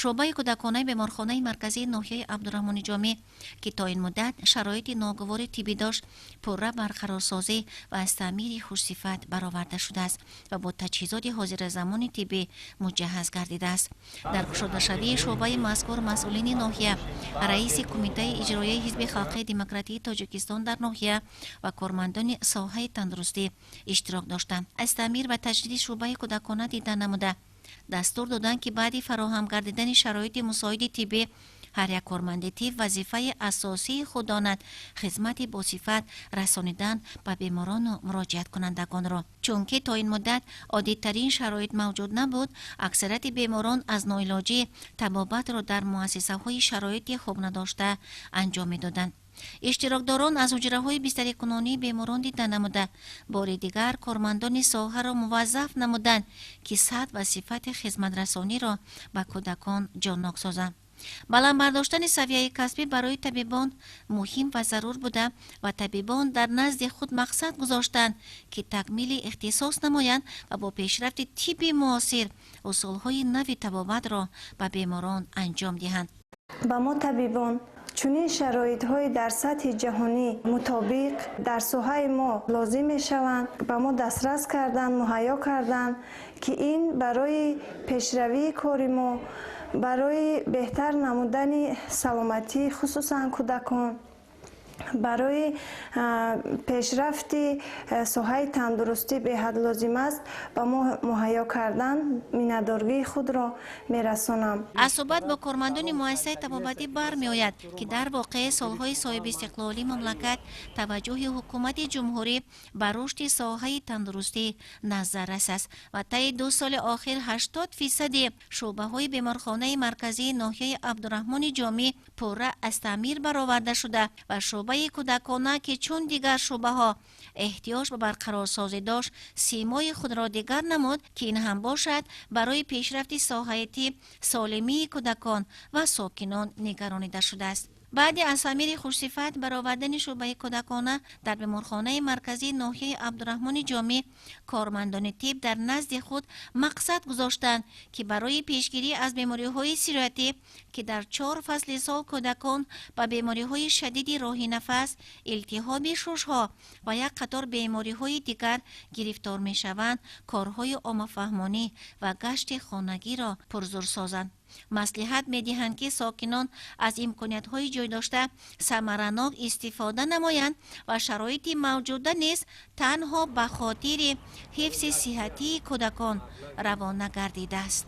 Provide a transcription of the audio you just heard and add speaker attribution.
Speaker 1: شعبه کودکانه بیمارخانه مرکزی ناحیه عبدالرحمن جامی که تا این مدت شرایط ناگوار طبی داشت پرره برقرارسازی و از تعمیر خوش‌صفت برآورده شده است و با تجهیزات حاضر زمان طبی مجهز گردیده است. در گشاده‌شوی شعبه مذکور مسئولین ناحیه، رئیس کمیته اجرایی حزب خلق دموکراتی تاجیکستان در ناحیه و کارمندان ساحه تندرستی اشتراک داشتند. از تعمیر و تجدید شعبه کودکانه دیدن نموده دستور دادند که بعد فراهم گردیدن شرایط مساعد طبی هر یک کارمند طب وظیفه اساسی خود داند خدمت با صفت رسانیدن به بیماران و مراجعت کنندگان را. چون که تا این مدت عادی ترین شرایط موجود نبود، اکثریت بیماران از ناعلاجی طبابت را در مؤسسه های شرایط خوب نداشته انجام می‌دادند. اشتراکداران از حجره‌های بستری کنانی بیماران دیده نموده، بار دیگر کارمندان ساحه را موظف نمودند که سطح و صفت خدمت رسانی را به کودکان جانناک سازند. بلند برداشتن سویه کسبی برای طبیبان مهم و ضرور بوده و طبیبان در نزد خود مقصد گذاشتند که تکمیل اختصاص نمایند و با پیشرفت طب معاصر اصولهای نوی طبابت را به بیماران انجام دهند.
Speaker 2: با ما طبیبان چنین شرایط‌های در سطح جهانی مطابق در ساحه ما لازم می‌شوند به ما دسترس کردن، مهیا کردن که این برای پیشروی کار ما، برای بهتر نمودن سلامتی خصوصا کودکان، برای پیشرفت ساحه تندرستی به حد لازم است با ما مهیا کردن میندارگی خود را میرسانم.
Speaker 1: از صحبت با کارمندان مؤسسه طبابتی برمی آید که در واقع سالهای صاحب استقلالی مملکت توجه حکومت جمهوری بر رشد ساحه تندرستی نظررس است و طی 2 سال آخر 80% شعبه های بیمارخانه مرکزی ناحیه عبدالرحمن جامی پرره از تعمیر برآورده شده و شعبه کودکانه که چون دیگر شعبه ها احتیاج به برقرارسازی داشت سیمای خود را دیگر نمود که این هم باشد برای پیشرفت ساحه طب سالمی کودکان و ساکنان نگرانیده شده است. بعد از تعمیر خوش‌صفت برآوردن شعبه کودکانه در بیمارخانه مرکزی ناحیه عبدالرحمن جامی، کارمندان طب در نزد خود مقصد گذاشتند که برای پیشگیری از بیماری‌های سیریاتی که در 4 فصل سال کودکان با بیماری‌های شدید راه نفس، التهاب شش‌ها و یک قطار بیماری‌های دیگر گرفتار می‌شوند، کارهای عامه‌فهمانی و گشت خانگی را پرزور سازند. مصلحت می‌دهند که ساکنان از امکانیت‌های جای داشته ثمرناک استفاده نمایند و شرایط موجوده نیز تنها به خاطر حفظ صحتی کودکان روانه گردیده است.